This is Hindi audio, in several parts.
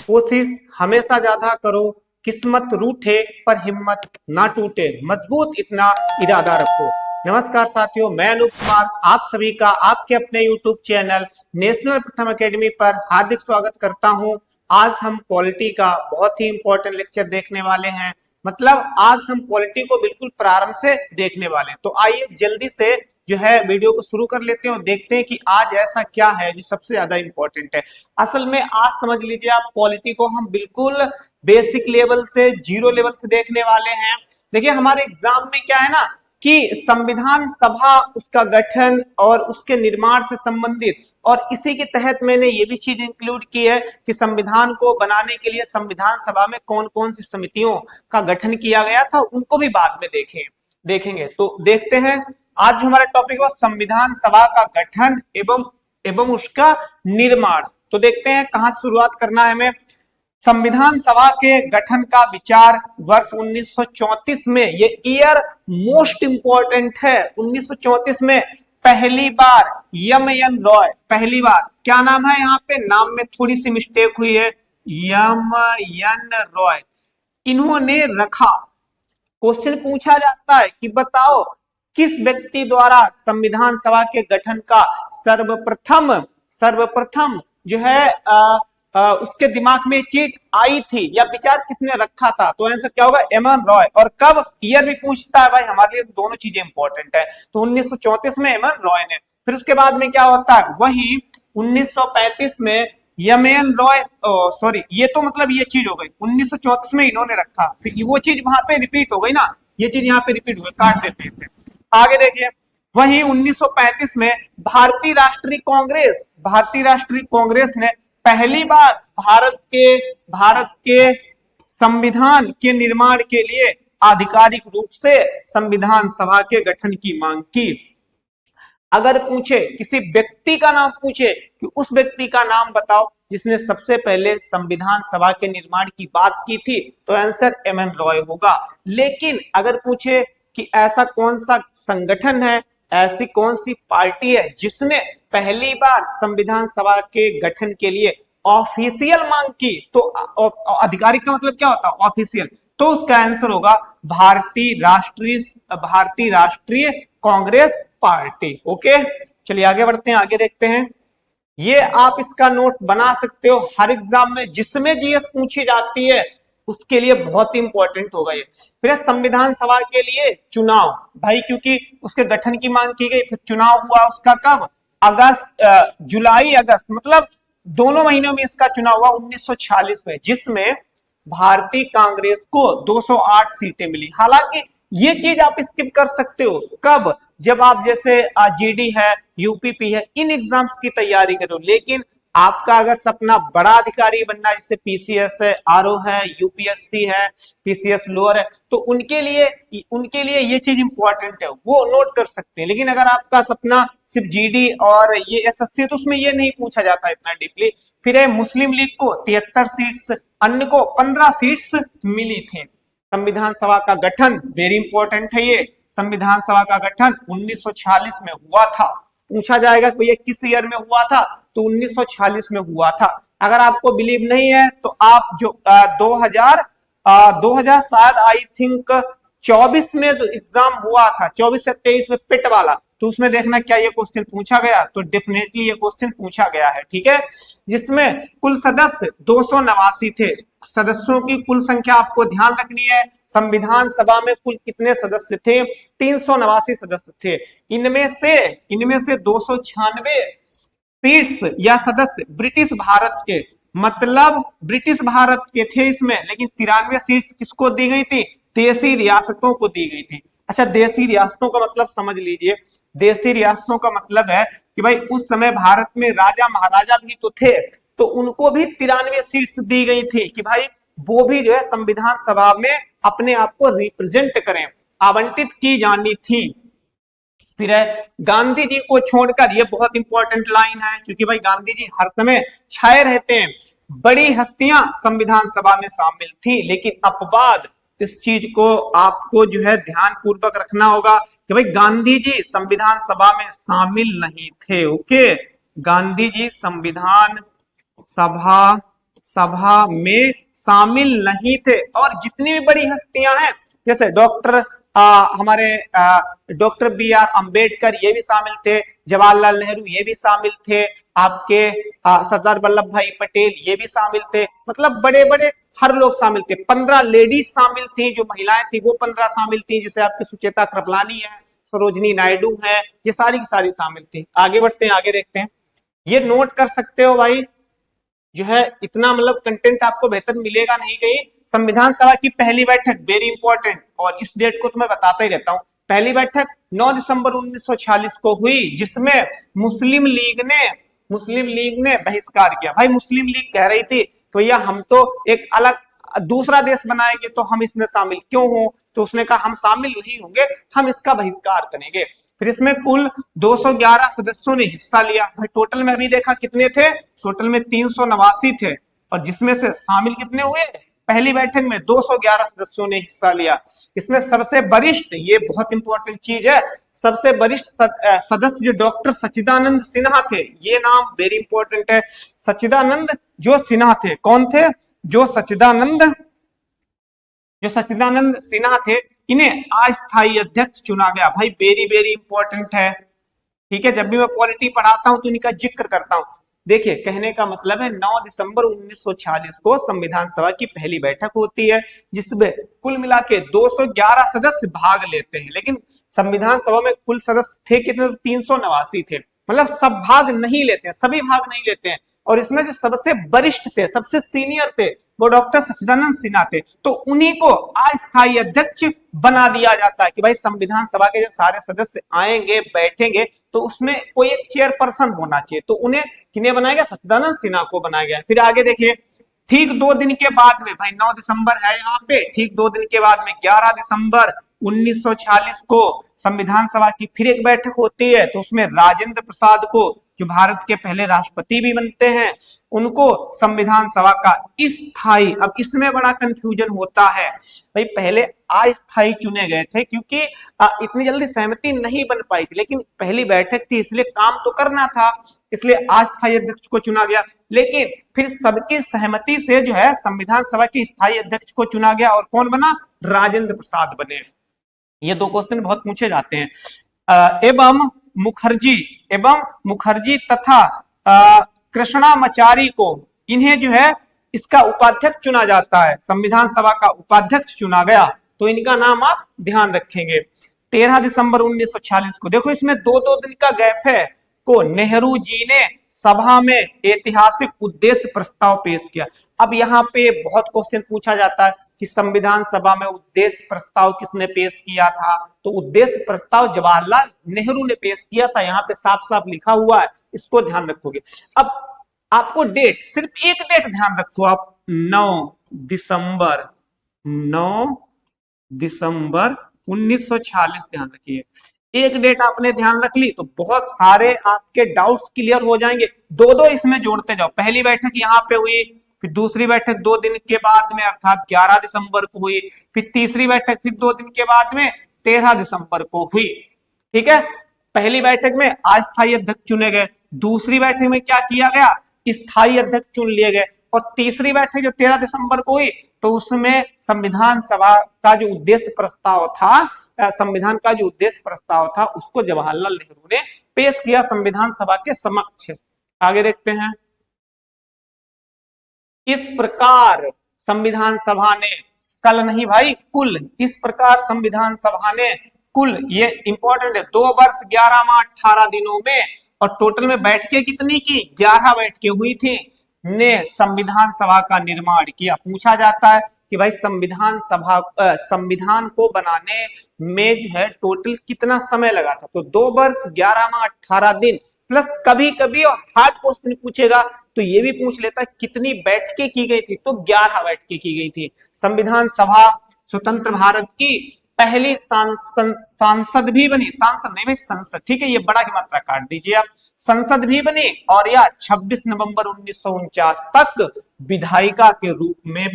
कोशिश हमेशा ज्यादा करो, किस्मत रूठे पर हिम्मत ना टूटे, मजबूत इतना इरादा रखो। नमस्कार साथियों, मैं अनूप कुमार आप सभी का आपके अपने YouTube चैनल नेशनल प्रथम एकेडमी पर हार्दिक स्वागत करता हूं। आज हम पॉलिटी का बहुत ही इंपॉर्टेंट लेक्चर देखने वाले हैं। मतलब आज हम पॉलिटी को बिल्कुल प्रारंभ से देखने वाले हैं। तो आइए जल्दी से जो है वीडियो को शुरू कर लेते हैं और देखते हैं कि आज ऐसा क्या है जो सबसे ज्यादा इंपॉर्टेंट है। असल में आज समझ लीजिए आप, पॉलिटी को हम बिल्कुल बेसिक लेवल से, जीरो लेवल से देखने वाले हैं। देखिए हमारे एग्जाम में क्या है ना कि संविधान सभा, उसका गठन और उसके निर्माण से संबंधित, और इसी के तहत मैंने ये भी चीज इंक्लूड की है कि संविधान को बनाने के लिए संविधान सभा में कौन कौन सी समितियों का गठन किया गया था, उनको भी बाद में देखेंगे। तो देखते हैं आज जो हमारा टॉपिक है संविधान सभा का गठन एवं उसका निर्माण। तो देखते हैं कहां से शुरुआत करना है हमें। संविधान सभा के गठन का विचार वर्ष 1934 में, ये ईयर मोस्ट इंपॉर्टेंट है। 1934 में पहली बार एम रॉय, पहली बार, क्या नाम है यहाँ पे, नाम में थोड़ी सी मिस्टेक हुई है, एम रॉय, इन्होंने रखा। क्वेश्चन पूछा जाता है कि बताओ किस व्यक्ति द्वारा संविधान सभा के गठन का सर्वप्रथम जो है उसके दिमाग में चीज आई थी या विचार किसने रखा था। तो आंसर क्या होगा, एम एन रॉय। और कब, ईयर भी पूछता है भाई, हमारे लिए दोनों चीजें इंपॉर्टेंट है। तो 1934 में एम एन रॉय ने। फिर उसके बाद में क्या होता है, वही 1935 में एम एन रॉय, सॉरी ये तो मतलब ये चीज हो गई 1934 में इन्होंने रखा, फिर वो चीज वहां पे रिपीट हो गई ना, ये चीज यहाँ पे रिपीट हो गई, काट देते हैं। आगे देखिए, वहीं 1935 में भारतीय राष्ट्रीय कांग्रेस ने पहली बार भारत के संविधान के निर्माण के लिए आधिकारिक रूप से संविधान सभा के गठन की मांग की। अगर पूछे, किसी व्यक्ति का नाम पूछे कि उस व्यक्ति का नाम बताओ जिसने सबसे पहले संविधान सभा के निर्माण की बात की थी, तो आंसर एम एन रॉय होगा। लेकिन अगर पूछे कि ऐसा कौन सा संगठन है, ऐसी कौन सी पार्टी है जिसने पहली बार संविधान सभा के गठन के लिए ऑफिशियल मांग की, तो आधिकारिक का मतलब क्या होता है, ऑफिशियल, तो उसका आंसर होगा भारतीय राष्ट्रीय कांग्रेस पार्टी। ओके, चलिए आगे बढ़ते हैं, आगे देखते हैं। ये आप इसका नोट बना सकते हो, हर एग्जाम में जिसमें जीएस पूछी जाती है उसके लिए बहुत इंपॉर्टेंट होगा ये। फिर संविधान सभा के लिए चुनाव, भाई क्योंकि उसके गठन की मांग की गई, फिर चुनाव हुआ उसका कब, जुलाई अगस्त, मतलब दोनों महीनों में इसका चुनाव हुआ 1946 में, जिसमें भारतीय कांग्रेस को 208 सीटें मिली। हालांकि ये चीज आप स्किप कर सकते हो, कब, जब आप जैसे जीडी है, यूपीपी है, इन एग्जाम्स की तैयारी करो। लेकिन आपका अगर सपना बड़ा अधिकारी बनना है, जैसे पीसीएस है, आरओ है, यूपीएससी है, पीसीएस लोअर है, तो उनके लिए ये चीज इंपॉर्टेंट है, वो नोट कर सकते हैं। लेकिन अगर आपका सपना सिर्फ जीडी और ये एसएससी, तो उसमें ये नहीं पूछा जाता इतना डीपली। फिर है मुस्लिम लीग को 73 सीट्स, अन्य को 15 सीट्स मिली थी। संविधान सभा का गठन, वेरी इंपॉर्टेंट है ये, संविधान सभा का गठन 1946 में हुआ था। पूछा जाएगा कि ये किस ईयर में हुआ था, तो 1946 में हुआ था। अगर आपको बिलीव नहीं है तो आप जो 2000 शायद आई थिंक 24 में जो एग्जाम हुआ था, 24 से 23 में पिट वाला, तो उसमें देखना क्या ये क्वेश्चन पूछा गया, तो डेफिनेटली ये क्वेश्चन पूछा गया है, ठीक है। जिसमें कुल सदस्य 289 थे। सदस्यों की कुल संख्या आपको ध्यान रखनी है, संविधान सभा में कुल कितने सदस्य थे, 389 सदस्य थे। इनमें से 296 सीट्स या सदस्य ब्रिटिश भारत के, मतलब ब्रिटिश भारत के थे इसमें, लेकिन 93 सीट्स किसको दी गई थी, देशी रियासतों को दी गई थी। अच्छा, देशी रियासतों का मतलब समझ लीजिए, देशी रियासतों का मतलब है कि भाई उस समय भारत में राजा महाराजा भी तो थे, तो उनको भी 93 सीट्स दी गई थी कि भाई वो भी जो है संविधान सभा में अपने आप को रिप्रेजेंट करें, आवंटित की जानी थी। फिर है गांधी जी को छोड़कर, ये बहुत इंपॉर्टेंट लाइन है क्योंकि भाई गांधी जी हर समय छाए रहते हैं, बड़ी हस्तियां संविधान सभा में शामिल थी, लेकिन अपवाद, इस चीज को आपको जो है ध्यान पूर्वक रखना होगा कि भाई गांधी जी संविधान सभा में शामिल नहीं थे। ओके, गांधी जी संविधान सभा सभा में शामिल नहीं थे। और जितनी भी बड़ी हस्तियां हैं जैसे हमारे डॉक्टर बी आर अम्बेडकर ये भी शामिल थे, जवाहरलाल नेहरू ये भी शामिल थे, आपके सरदार वल्लभ भाई पटेल ये भी शामिल थे, मतलब बड़े बड़े हर लोग शामिल थे। 15 लेडीज शामिल थी, जो महिलाएं थी वो 15 शामिल थी, जैसे आपकी सुचेता कृपलानी है, सरोजनी नायडू है, ये सारी की सारी शामिल थी। आगे बढ़ते हैं, आगे देखते हैं। ये नोट कर सकते हो भाई, जो है इतना मतलब कंटेंट आपको बेहतर मिलेगा नहीं कहीं। संविधान सभा की पहली बैठक वेरी इंपॉर्टेंट, और इस डेट को तो मैं बताता ही रहता हूं। पहली बैठक 9 दिसंबर 1946 को हुई, जिसमें मुस्लिम लीग ने बहिष्कार किया। भाई मुस्लिम लीग कह रही थी तो भैया हम तो एक अलग दूसरा देश बनाएंगे, तो हम इसमें शामिल क्यों हो? तो उसने कहा हम शामिल नहीं होंगे, हम इसका बहिष्कार करेंगे। फिर इसमें कुल 211 सदस्यों ने हिस्सा लिया। भाई टोटल में अभी देखा कितने थे, टोटल में 389 थे, और जिसमें से शामिल कितने हुए? पहली बैठक में 211 सदस्यों ने हिस्सा लिया। इसमें सबसे वरिष्ठ, ये बहुत इंपॉर्टेंट चीज है, सबसे वरिष्ठ सदस्य जो डॉक्टर सच्चिदानंद सिन्हा थे, ये नाम वेरी इंपॉर्टेंट है। सच्चिदानंद जो सिन्हा थे, कौन थे? जो सच्चिदानंद सिन्हा थे, इन्हें अस्थायी अध्यक्ष चुना गया। भाई वेरी वेरी इंपॉर्टेंट है, ठीक है। जब भी मैं पॉलिटी पढ़ाता हूं तो इनका जिक्र करता हूं। देखिए कहने का मतलब है 9 दिसंबर 1946 को संविधान सभा की पहली बैठक होती है, जिसमें कुल मिला के 211 सदस्य भाग लेते हैं। लेकिन संविधान सभा में कुल सदस्य थे कितने? 389 थे, मतलब सब भाग नहीं लेते हैं, सभी भाग नहीं लेते हैं। और इसमें जो सबसे वरिष्ठ थे, सबसे सीनियर थे, वो डॉक्टर सच्चिदानंद सिन्हा थे। तो उन्हीं को अस्थायी अध्यक्ष बना दिया जाता है कि भाई संविधान सभा के जब सारे सदस्य आएंगे बैठेंगे तो उसमें कोई एक चेयरपर्सन होना चाहिए, तो उन्हें किन्हें बनाया गया? सच्चिदानंद सिन्हा को बनाया गया। फिर आगे देखिए, ठीक 2 दिन के बाद में, भाई 9 दिसंबर है यहाँ पे, ठीक 2 दिन के बाद में 11 दिसंबर 1946 को संविधान सभा की फिर एक बैठक होती है। तो उसमें राजेंद्र प्रसाद को, जो भारत के पहले राष्ट्रपति भी बनते हैं, उनको संविधान सभा का स्थायी, अब इसमें बड़ा कंफ्यूजन होता है, भाई पहले अस्थायी चुने गए थे क्योंकि इतनी जल्दी सहमति नहीं बन पाई थी, लेकिन पहली बैठक थी इसलिए काम तो करना था, इसलिए अस्थायी अध्यक्ष को चुना गया। लेकिन फिर सबकी सहमति से जो है संविधान सभा के स्थायी अध्यक्ष को चुना गया, और कौन बना? राजेंद्र प्रसाद बने। ये 2 क्वेश्चन बहुत पूछे जाते हैं। एवं मुखर्जी तथा कृष्णामाचारी को, इन्हें जो है इसका उपाध्यक्ष चुना जाता है, संविधान सभा का उपाध्यक्ष चुना गया। तो इनका नाम आप ध्यान रखेंगे। 13 दिसंबर 1946 को, देखो इसमें 2-2 दिन का गैप है, को नेहरू जी ने सभा में ऐतिहासिक उद्देश्य प्रस्ताव पेश किया। अब यहाँ पे बहुत क्वेश्चन पूछा जाता है कि संविधान सभा में उद्देश्य प्रस्ताव किसने पेश किया था? तो उद्देश्य प्रस्ताव जवाहरलाल नेहरू ने पेश किया था, यहाँ पे साफ साफ लिखा हुआ है, इसको ध्यान रखोगे। अब आपको डेट, सिर्फ एक डेट ध्यान रखो आप, 9 दिसंबर 1946 ध्यान रखिए। एक डेट आपने ध्यान रख ली तो बहुत सारे आपके डाउट्स क्लियर हो जाएंगे। 2-2 इसमें जोड़ते जाओ। पहली बैठक यहाँ पे हुई, फिर दूसरी बैठक 2 दिन के बाद में अर्थात 11 दिसंबर को हुई, फिर तीसरी बैठक फिर 2 दिन के बाद में 13 दिसंबर को हुई, ठीक है। पहली बैठक में अस्थायी अध्यक्ष चुने गए, दूसरी बैठक में क्या किया गया? स्थायी अध्यक्ष चुन लिए गए, और तीसरी बैठक जो 13 दिसंबर को हुई तो उसमें संविधान सभा का जो उद्देश्य प्रस्ताव था, संविधान का जो उद्देश्य प्रस्ताव था, उसको जवाहरलाल नेहरू ने पेश किया संविधान सभा के समक्ष। आगे देखते हैं। इस प्रकार संविधान सभा ने, कल नहीं भाई कुल, इस प्रकार संविधान सभा ने कुल, ये इंपॉर्टेंट है, 2 वर्ष 11 माह 18 दिनों में, और टोटल में बैठकें कितनी की? 11 बैठकें हुई थी, ने संविधान सभा का निर्माण किया। पूछा जाता है कि भाई संविधान को बनाने में जो है टोटल कितना समय लगा था? तो 2 वर्ष 11 माह 18 दिन प्लस कभी कभी और हार्ड क्वेश्चन पूछेगा तो ये भी पूछ लेता है कितनी बैठकें की गई थी? तो 11 बैठकें की गई थी। संविधान सभा स्वतंत्र भारत की पहली सांसद भी बनी, सांसद नहीं भाई संसद, ठीक है, ये बड़ा की मात्रा काट दीजिए आप, संसद भी बनी, और यह 26 नवंबर 1949 तक विधायिका के रूप में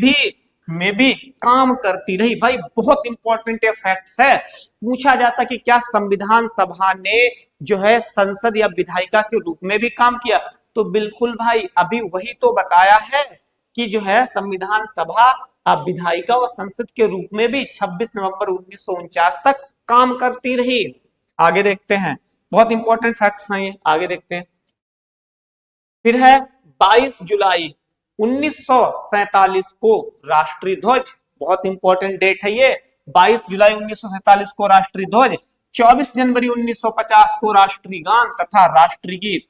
भी काम करती रही। भाई बहुत इंपॉर्टेंट फैक्ट्स है। पूछा जाता कि क्या संविधान सभा ने जो है संसद या विधायिका के रूप में भी काम किया? तो बिल्कुल भाई, अभी वही तो बताया है कि जो है संविधान सभा विधायिका और संसद के रूप में भी 26 नवंबर 1949 तक काम करती रही। आगे देखते हैं, बहुत इंपॉर्टेंट फैक्ट्स हैं ये, आगे देखते हैं। फिर है 22 जुलाई 1947 को राष्ट्रीय ध्वज, बहुत इंपॉर्टेंट डेट है ये, 22 जुलाई 1947 को राष्ट्रीय ध्वज, 24 जनवरी 1950 को राष्ट्रीय गान तथा राष्ट्रीय गीत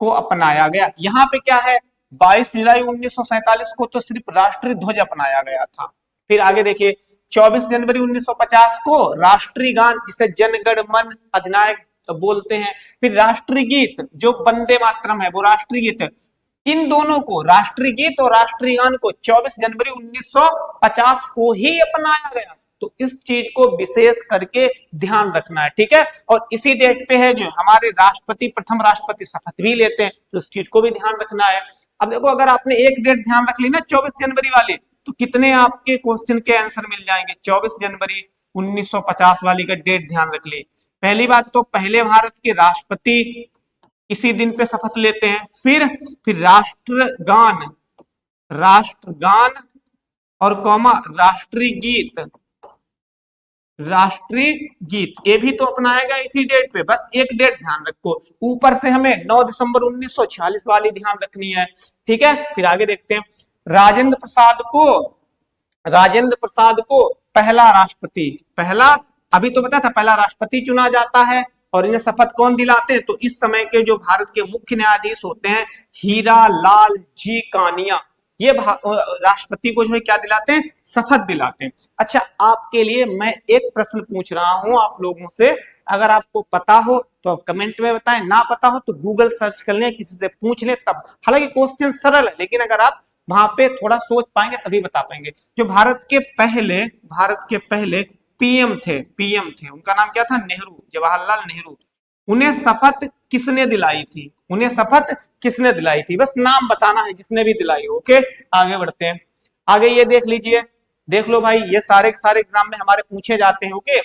को अपनाया गया। यहाँ पे क्या है, 22 जुलाई 1947 को तो सिर्फ राष्ट्रीय ध्वज अपनाया गया था। फिर आगे देखिए, 24 जनवरी 1950 को राष्ट्रीय गान जिसे जनगण मन अधिनायक बोलते हैं, फिर राष्ट्रीय गीत जो वंदे मातरम है वो राष्ट्रीय गीत, इन दोनों को, राष्ट्रीय गीत और राष्ट्रीय गान को 24 जनवरी 1950 को ही अपनाया गया। तो इस चीज को विशेष करके ध्यान रखना है, ठीक है। और इसी डेट पे है जो हमारे राष्ट्रपति, प्रथम राष्ट्रपति शपथ भी लेते हैं, तो इस चीज को भी ध्यान रखना है। अब देखो, अगर आपने एक डेट ध्यान रख ली ना 24 जनवरी वाली, तो कितने आपके क्वेश्चन के आंसर मिल जाएंगे। 24 जनवरी 1950 वाली का डेट ध्यान रख ली। पहली बात तो पहले भारत के राष्ट्रपति इसी दिन पे शपथ लेते हैं। फिर राष्ट्रगान और कौमा राष्ट्रीय गीत ये भी तो अपनाया गया इसी डेट पे। बस एक डेट ध्यान रखो, ऊपर से हमें 9 दिसंबर 1946 वाली ध्यान रखनी है, ठीक है। फिर आगे देखते हैं, राजेंद्र प्रसाद को पहला अभी तो पता था पहला राष्ट्रपति चुना जाता है, और इन्हें शपथ कौन दिलाते हैं, तो इस समय के जो भारत के मुख्य न्यायाधीश होते हैं हीरा लाल जी कानिया, ये राष्ट्रपति को जो है क्या दिलाते हैं, शपथ दिलाते हैं। अच्छा, आपके लिए मैं एक प्रश्न पूछ रहा हूं आप लोगों से, अगर आपको पता हो तो आप कमेंट में बताएं, ना पता हो तो गूगल सर्च कर लें, किसी से पूछ लें तब। हालांकि क्वेश्चन सरल है, लेकिन अगर आप वहां पे थोड़ा सोच पाएंगे तभी बता पाएंगे। जो भारत के पहले पीएम थे, उनका नाम क्या था, नेहरू, जवाहरलाल नेहरू। उन्हें शपथ किसने दिलाई थी, बस नाम बताना है जिसने भी दिलाई हो। ओके, आगे बढ़ते हैं। आगे ये देख लीजिए, देख लो भाई, ये सारे एग्जाम में हमारे पूछे जाते हैं। ओके,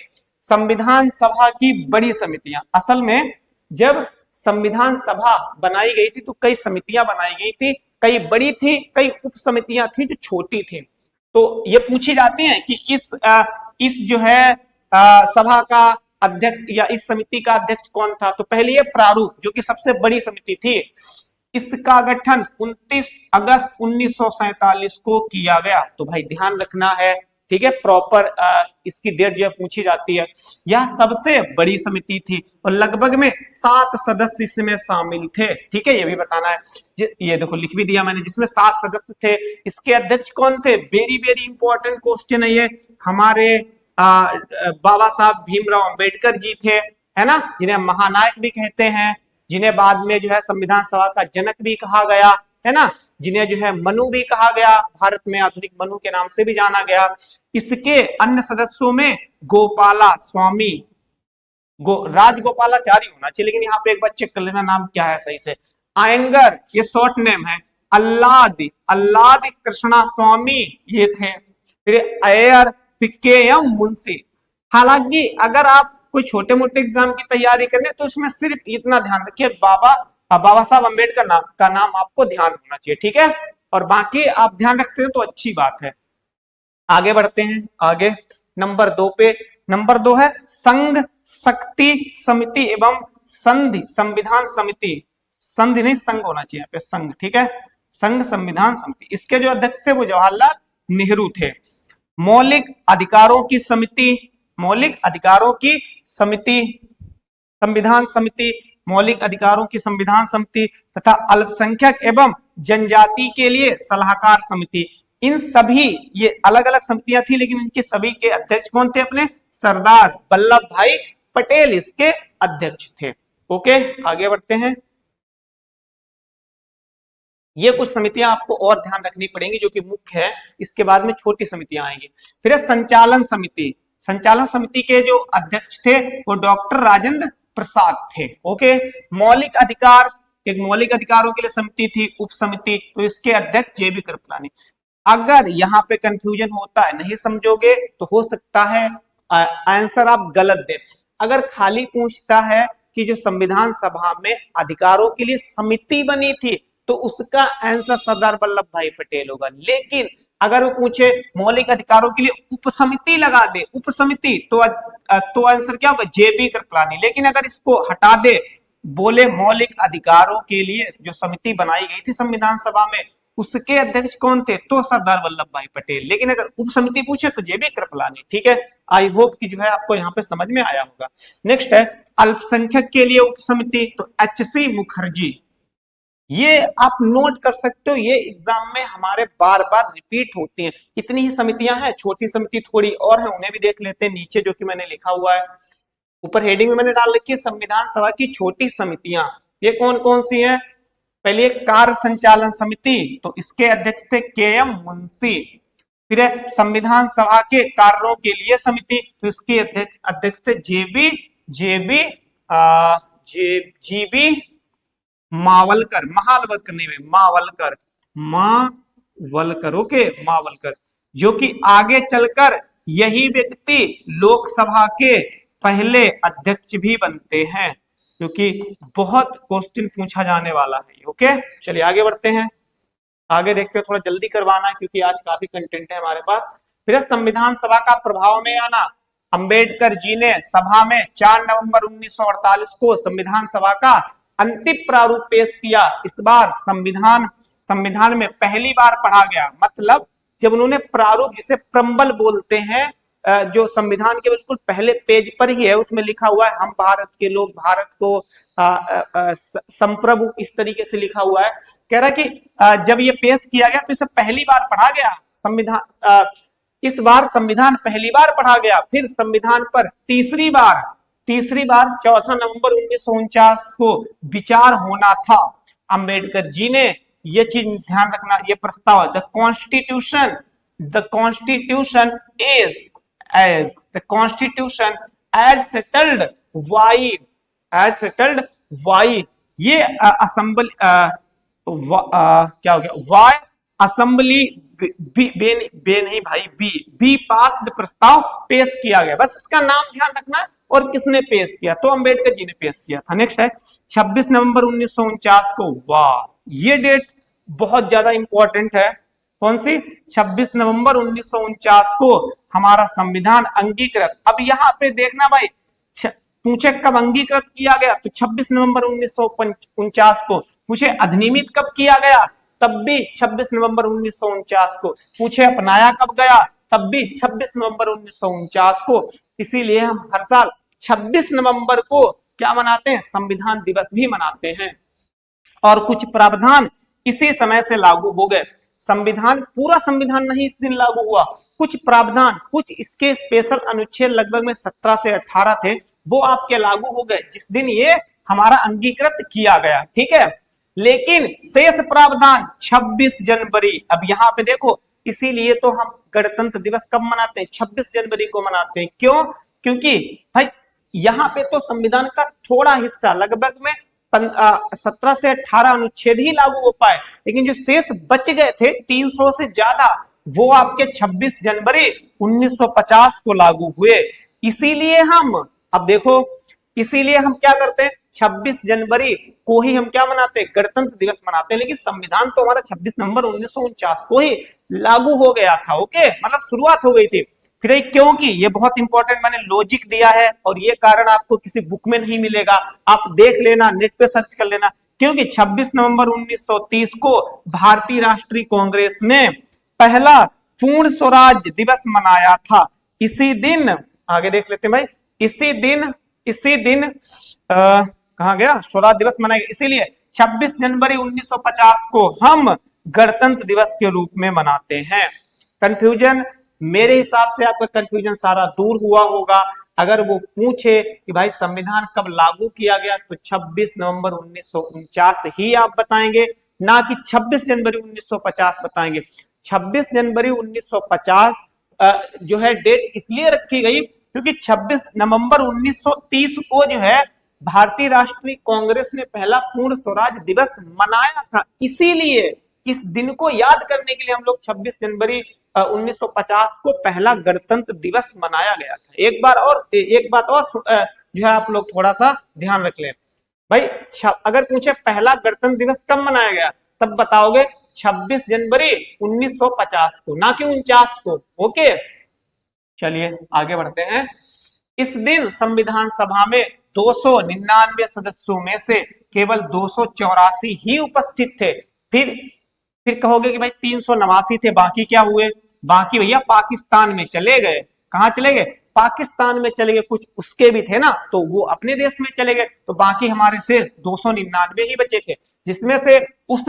संविधान सभा की बड़ी समितियां, असल में जब संविधान सभा बनाई गई थी तो कई समितियां बनाई गई थी, कई बड़ी थी, कई उप समितियां थी जो छोटी थी। तो ये पूछी जाती हैं कि इस जो है सभा का अध्यक्ष या इस समिति का अध्यक्ष कौन था। तो पहले ये प्रारूप जो कि सबसे बड़ी समिति थी, इसका गठन 29 अगस्त 1947 को किया गया। तो भाई ध्यान रखना है, ठीक है, प्रॉपर इसकी डेट जो है पूछी जाती है। यह सबसे बड़ी समिति थी और लगभग में 7 सदस्य इसमें शामिल थे, ठीक है, ये भी बताना है। ये देखो लिख भी दिया मैंने, जिसमें 7 सदस्य थे। इसके अध्यक्ष कौन थे, वेरी वेरी इंपॉर्टेंट क्वेश्चन है ये, हमारे बाबा साहब भीमराव अंबेडकर जी थे, है ना, जिन्हें महानायक भी कहते हैं, जिन्हें बाद में जो है संविधान सभा का जनक भी कहा गया, है ना, जिन्हें जो है मनु भी कहा गया, भारत में आधुनिक मनु के नाम से भी जाना गया। इसके अन्य सदस्यों में गोपाला स्वामी, राजगोपालाचारी होना चाहिए, लेकिन यहाँ पे एक बार चेक कर लेना नाम क्या है सही से, आयंगर ये शॉर्ट नेम है, अल्लाद कृष्णा स्वामी ये थे, फिर अय्यर, पिक्केयम, मुंशी। हालांकि अगर आप कोई छोटे मोटे एग्जाम की तैयारी करें तो इसमें सिर्फ इतना ध्यान रखिए, बाबा साहब अम्बेडकर का नाम आपको ध्यान होना चाहिए, ठीक है, और बाकी आप ध्यान रखते हैं तो अच्छी बात है। आगे बढ़ते हैं, आगे नंबर 2 पे, नंबर 2 है संघ शक्ति समिति एवं संधि संविधान समिति, संधि नहीं संघ होना चाहिए यहाँ पे, संघ, ठीक है, संघ संविधान समिति। इसके जो अध्यक्ष थे वो जवाहरलाल नेहरू थे। मौलिक अधिकारों की संविधान समिति, मौलिक अधिकारों की संविधान समिति तथा अल्पसंख्यक एवं जनजाति के लिए सलाहकार समिति, इन सभी ये अलग अलग समितियां थी, लेकिन इनके सभी के अध्यक्ष कौन थे, अपने सरदार वल्लभ भाई पटेल इसके अध्यक्ष थे। ओके, आगे बढ़ते हैं। ये कुछ समितियां आपको और ध्यान रखनी पड़ेंगी जो कि मुख्य है, इसके बाद में छोटी समितियां आएंगी। फिर संचालन समिति के जो अध्यक्ष थे वो डॉक्टर राजेंद्र प्रसाद थे। ओके, मौलिक अधिकारों के लिए समिति थी, उप समिति, तो इसके अध्यक्ष जेबी कृपलानी। अगर यहाँ पे कंफ्यूजन होता है, नहीं समझोगे तो हो सकता है आंसर आप गलत दें। अगर खाली पूछता है कि जो संविधान सभा में अधिकारों के लिए समिति बनी थी तो उसका आंसर सरदार वल्लभ भाई पटेल होगा। लेकिन अगर वो पूछे मौलिक अधिकारों के लिए उपसमिति लगा दे, उपसमिति, तो आंसर क्या होगा, जेबी कृपलानी। लेकिन अगर इसको हटा दे, बोले मौलिक अधिकारों के लिए जो समिति बनाई गई थी संविधान सभा में, उसके अध्यक्ष कौन थे, तो सरदार वल्लभ भाई पटेल। लेकिन अगर उप समिति पूछे तो जेबी कृपलानी। ठीक है, आई होप कि जो है आपको यहाँ पे समझ में आया होगा। नेक्स्ट है अल्पसंख्यक के लिए उप समिति, तो एच.सी. मुखर्जी। ये आप नोट कर सकते हो, ये एग्जाम में हमारे बार बार रिपीट होती हैं। इतनी ही समितियां हैं, छोटी समिति थोड़ी और है, उन्हें भी देख लेते हैं नीचे जो कि मैंने लिखा हुआ है, ऊपर हेडिंग में मैंने डाल रखी है संविधान सभा की छोटी समितियां। ये कौन कौन सी हैं, पहले कार्य संचालन समिति, तो इसके अध्यक्ष थे के.एम. मुंशी। फिर है संविधान सभा के कार्यों के लिए समिति, तो इसके अध्यक्ष थे जीबी मावलकर, महावलकर नहीं, मावलकर, ओके, मावलकर, जो कि आगे चलकर यही व्यक्ति लोकसभा के पहले अध्यक्ष भी बनते हैं, क्योंकि बहुत क्वेश्चन पूछा जाने वाला है। ओके, चलिए आगे बढ़ते हैं, आगे देखते हैं, थोड़ा जल्दी करवाना है क्योंकि आज काफी कंटेंट है हमारे पास। फिर संविधान सभा का प्रभाव में आना, अंबेडकर जी ने सभा में 4 नवंबर 1948 को संविधान सभा का अंतिम प्रारूप पेश किया। इस बार संविधान में पहली बार पढ़ा गया, मतलब जब उन्होंने प्रारूप, जिसे प्रम्बल बोलते हैं, जो संविधान के बिल्कुल पहले पेज पर ही है, उसमें लिखा हुआ है हम भारत के लोग, भारत को संप्रभु, इस तरीके से लिखा हुआ है। कह रहा है कि जब ये पेश किया गया तो इसे पहली बार पढ़ा गया संविधान, इस बार संविधान पहली बार पढ़ा गया। फिर संविधान पर तीसरी बार 14 नवंबर 1949 को विचार होना था। अंबेडकर जी ने ये चीज ध्यान रखना, ये प्रस्ताव, the constitution as settled why, ये असेंबली क्या हो गया, वाई असेंबली बी पास्ड, प्रस्ताव पेश किया गया। बस इसका नाम ध्यान रखना, और किसने पेश किया, तो अंबेडकर जी ने पेश किया था। नेक्स्ट है 26 नवंबर 1949 को, वाह, ये डेट बहुत ज्यादा इंपॉर्टेंट है। कौन सी, 26 नवंबर 1949 को हमारा संविधान अंगीकृत। अब यहाँ पे देखना भाई, पूछे कब अंगीकृत किया गया, तो 26 नवंबर 1949 को। पूछे अधिनियमित कब किया गया, तब भी 26 नवंबर 1949 को। पूछे अपनाया कब गया, तब भी 26 नवंबर 1949 को। इसीलिए हम हर साल 26 नवंबर को क्या मनाते हैं, संविधान दिवस भी मनाते हैं। और कुछ प्रावधान इसी समय से लागू हो गए। संविधान, पूरा संविधान नहीं इस दिन लागू हुआ, कुछ प्रावधान, कुछ इसके स्पेशल अनुच्छेद लगभग में 17 से 18 थे, वो आपके लागू हो गए जिस दिन ये हमारा अंगीकृत किया गया। ठीक है, लेकिन शेष प्रावधान 26 जनवरी, अब यहाँ पे देखो, इसीलिए तो हम गणतंत्र दिवस कब मनाते हैं, 26 जनवरी को मनाते हैं। क्यों, क्योंकि भाई यहाँ पे तो संविधान का थोड़ा हिस्सा, लगभग में 17 से 18 अनुच्छेद ही लागू हो पाए, लेकिन जो शेष बच गए थे 300 से ज्यादा, वो आपके 26 जनवरी 1950 को लागू हुए। इसीलिए हम, अब देखो, इसीलिए हम क्या करते हैं, 26 जनवरी को ही हम क्या मनाते हैं, गणतंत्र दिवस मनाते हैं। लेकिन संविधान तो हमारा 26 नवंबर 1949 को ही लागू हो गया था। ओके, मतलब शुरुआत हो गई थी। फिर क्योंकि ये बहुत इंपॉर्टेंट मैंने लॉजिक दिया है, और ये कारण आपको किसी बुक में नहीं मिलेगा, आप देख लेना, नेट पे सर्च कर लेना। क्योंकि 26 नवंबर 1930 को भारतीय राष्ट्रीय कांग्रेस ने पहला पूर्ण स्वराज दिवस मनाया था। इसी दिन, आगे देख लेते हैं भाई, इसी दिन कहा गया, स्वराज दिवस मनाया, इसीलिए 26 जनवरी 1950 को हम गणतंत्र दिवस के रूप में मनाते हैं। कंफ्यूजन, मेरे हिसाब से आपका कंफ्यूजन सारा दूर हुआ होगा। अगर वो पूछे कि भाई संविधान कब लागू किया गया, तो 26 नवंबर 1949 ही आप बताएंगे, ना कि 26 जनवरी 1950 बताएंगे। 26 जनवरी 1950 जो है डेट इसलिए रखी गई क्योंकि 26 नवंबर 1930 को जो है भारतीय राष्ट्रीय कांग्रेस ने पहला पूर्ण स्वराज दिवस मनाया था। इसीलिए इस दिन को याद करने के लिए हम लोग 26 जनवरी 1950 को पहला गणतंत्र दिवस मनाया गया था। एक बात और जो है आप लोग थोड़ा सा ध्यान रख लें भाई, अगर पूछे पहला गणतंत्र दिवस कब मनाया गया, तब बताओगे 26 जनवरी 1950 को, ना कि 49 को। ओके, चलिए आगे बढ़ते हैं। इस दिन संविधान सभा में 299 सदस्यों में से केवल 284 ही उपस्थित थे। फिर कहोगे कि भाई 389 थे, बाकी क्या हुए? बाकी भैया पाकिस्तान में चले गए। कहां चले गए? पाकिस्तान में चले गए। कुछ उसके भी थे ना, तो वो अपने देश में चले गए, तो बाकी हमारे से 299 ही बचे थे, जिसमें से उस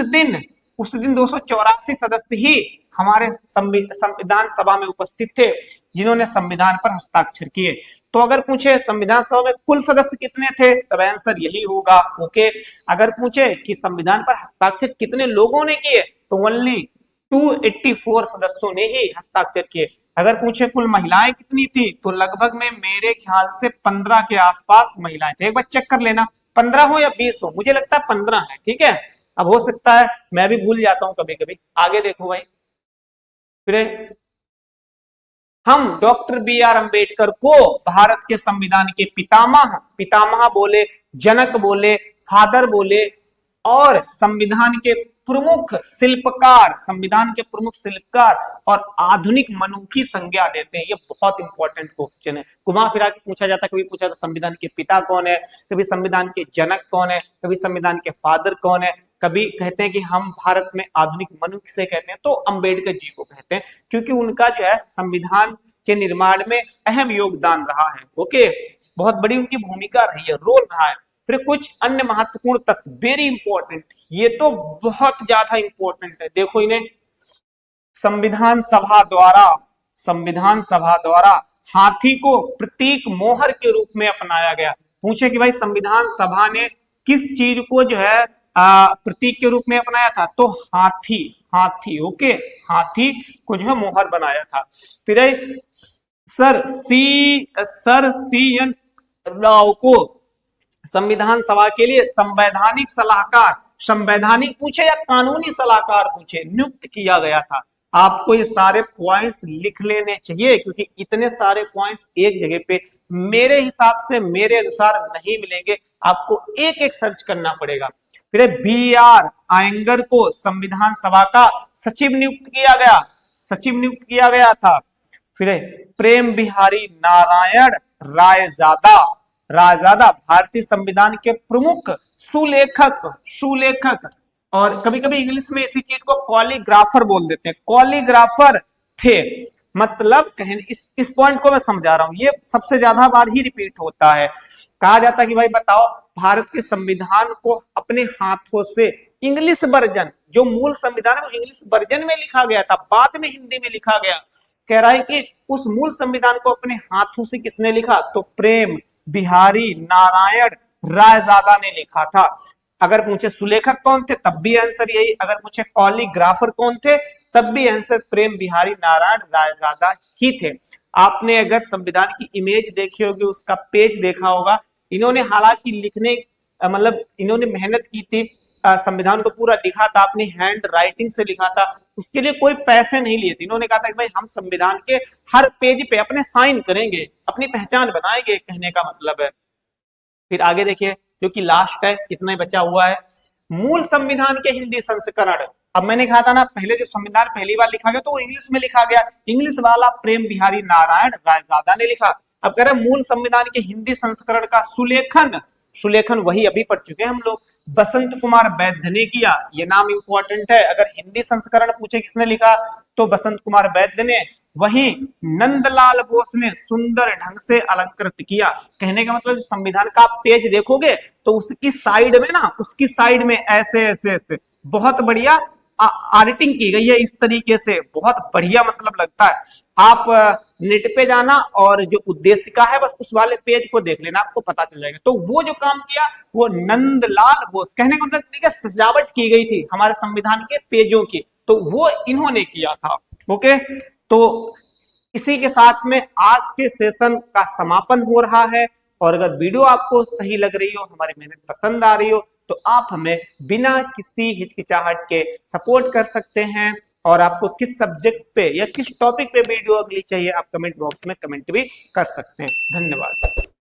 दिन 284 सदस्य ही हमारे संविधान सभा में उपस्थित थे, जिन्होंने संविधान पर हस्ताक्षर किए। तो अगर पूछे संविधान सभा में कुल सदस्य कितने थे, तब आंसर यही होगा। ओके, अगर पूछे कि संविधान पर हस्ताक्षर कितने लोगों ने किए, तो ओनली 284 सदस्यों ने ही हस्ताक्षर किए। अगर पूछे कुल महिलाएं कितनी थी, तो लगभग में मेरे ख्याल से 15 के आसपास महिलाएं थे। एक बार चेक कर लेना, 15 हो या 20 हो, मुझे लगता है 15 है। ठीक है, अब हो सकता है मैं भी भूल जाता हूं कभी कभी। आगे देखो भाई, फिर हम डॉक्टर बी आर अंबेडकर को भारत के संविधान के पितामह बोले, जनक बोले, फादर बोले, और संविधान के प्रमुख शिल्पकार और आधुनिक मनु की संज्ञा देते हैं। ये बहुत इंपॉर्टेंट क्वेश्चन है, घुमा फिरा के पूछा जाता है। कभी पूछा तो संविधान के पिता कौन है, कभी संविधान के जनक कौन है, कभी संविधान के फादर कौन है, कभी कहते हैं कि हम भारत में आधुनिक मनु किसे कहते हैं, तो अंबेडकर जी को कहते हैं, क्योंकि उनका जो है संविधान के निर्माण में अहम योगदान रहा है। ओके, बहुत बड़ी उनकी भूमिका रही है, रोल रहा है। फिर कुछ अन्य महत्वपूर्ण तत्व, वेरी इंपॉर्टेंट, ये तो बहुत ज्यादा इंपॉर्टेंट है, देखो इन्हें। संविधान सभा द्वारा हाथी को प्रतीक मोहर के रूप में अपनाया गया। पूछे कि भाई संविधान सभा ने किस चीज को जो है प्रतीक के रूप में अपनाया था, तो हाथी। ओके, हाथी को जो है मोहर बनाया था। फिर सर सी एन राव को संविधान सभा के लिए संवैधानिक पूछे या कानूनी सलाहकार पूछे, नियुक्त किया गया था। आपको ये सारे पॉइंट्स लिख लेने चाहिए, क्योंकि इतने सारे पॉइंट्स एक जगह पे मेरे हिसाब से, मेरे अनुसार नहीं मिलेंगे, आपको एक एक सर्च करना पड़ेगा। फिर बी आर आयंगर को संविधान सभा का सचिव नियुक्त किया गया था। फिर प्रेम बिहारी नारायण रायजादा भारतीय संविधान के प्रमुख सुलेखक, और कभी कभी इंग्लिश में इसी चीज को कॉलीग्राफर बोल देते हैं, कॉलीग्राफर थे। मतलब कहें इस पॉइंट को मैं समझा रहा हूं, ये सबसे ज्यादा बार ही रिपीट होता है। कहा जाता है कि भाई बताओ, भारत के संविधान को अपने हाथों से इंग्लिश वर्जन, जो मूल संविधान है वो इंग्लिश वर्जन में लिखा गया था, बाद में हिंदी में लिखा गया। कह रहा है कि उस मूल संविधान को अपने हाथों से किसने लिखा, तो प्रेम बिहारी नारायण रायजादा ने लिखा था। अगर पूछे सुलेखक कौन थे, तब भी आंसर यही। अगर पूछे कॉलीग्राफर कौन थे, तब भी आंसर प्रेम बिहारी नारायण रायजादा ही थे। आपने अगर संविधान की इमेज देखी होगी, उसका पेज देखा होगा, इन्होंने हालांकि लिखने मतलब इन्होंने मेहनत की थी, संविधान को पूरा लिखा था, अपनी हैंड राइटिंग से लिखा था, उसके लिए कोई पैसे नहीं लिए थे। इन्होंने कहा था कि भाई हम संविधान के हर पेज पे अपने साइन करेंगे, अपनी पहचान बनाएंगे, कहने का मतलब है। फिर आगे देखिए, जो कि लास्ट है, इतना ही बचा हुआ है, मूल संविधान के हिंदी संस्करण। अब मैंने कहा था ना, पहले जो संविधान पहली बार लिखा गया तो वो इंग्लिश में लिखा गया, इंग्लिश वाला प्रेम बिहारी नारायण रायजादा ने लिखा। अब कह रहे मूल संविधान के हिंदी संस्करण का सुलेखन वही अभी पढ़ चुके हैं हम लोग, बसंत कुमार वैद्य ने किया। ये नाम इंपॉर्टेंट है, अगर हिंदी संस्करण पूछे किसने लिखा, तो बसंत कुमार वैद्य ने। वहीं नंदलाल बोस ने सुंदर ढंग से अलंकृत किया। कहने का मतलब संविधान का आप पेज देखोगे तो उसकी साइड में ना, उसकी साइड में ऐसे ऐसे ऐसे बहुत बढ़िया आर्टिंग की गई है, इस तरीके से, बहुत बढ़िया मतलब लगता है। आप नेट पे जाना और जो उद्देशिका है बस उस वाले पेज को देख लेना, आपको पता चल जाएगा। तो वो जो काम किया वो नंदलाल बोस, कहने का मतलब सजावट की गई थी हमारे संविधान के पेजों की, तो वो इन्होंने किया था। ओके, तो इसी के साथ में आज के सेशन का समापन हो रहा है। और अगर वीडियो आपको सही लग रही हो, हमारी मेहनत पसंद आ रही हो, तो आप हमें बिना किसी हिचकिचाहट के सपोर्ट कर सकते हैं। और आपको किस सब्जेक्ट पे या किस टॉपिक पे वीडियो अगली चाहिए, आप कमेंट बॉक्स में कमेंट भी कर सकते हैं। धन्यवाद।